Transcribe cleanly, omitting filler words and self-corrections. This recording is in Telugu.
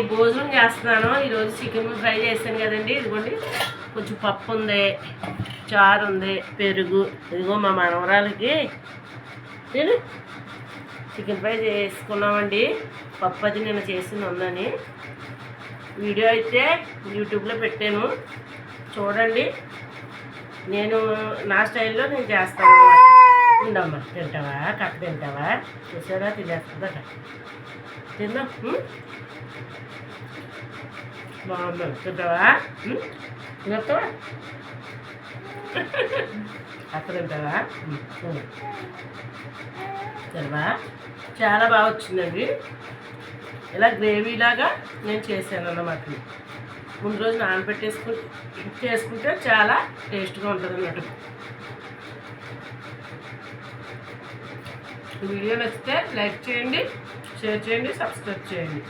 భోజనం చేస్తున్నాను. ఈరోజు చికెన్ ఫ్రై చేశాను కదండి. ఇదిగోండి కొంచెం పప్పు ఉంది, చారు ఉంది, పెరుగు. ఇదిగో మా మనవరాలకి నేను చికెన్ ఫ్రై చేసుకున్నామండి. పప్పు అది నేను చేసింది ఉందని వీడియో అయితే యూట్యూబ్లో పెట్టాను, చూడండి. నేను నా స్టైల్లో నేను చేస్తాను. ఉండమ్మా, తింటావా? కక్క తింటావా? చూసారా, తినేస్తుందట. తిందాం. బాగుందా? తింటావా? తినేస్తావా? అక్క తింటావా? తినవా? చాలా బాగా వచ్చిందండి. ఇలా గ్రేవీలాగా నేను చేశాను అన్నమాట. ముందు రోజు చేసుకుంటే చాలా టేస్ట్గా ఉంటుంది అన్నట్టు. వీడియో నచ్చితే లైక్ చేయండి, షేర్ చేయండి, సబ్స్క్రైబ్ చేయండి.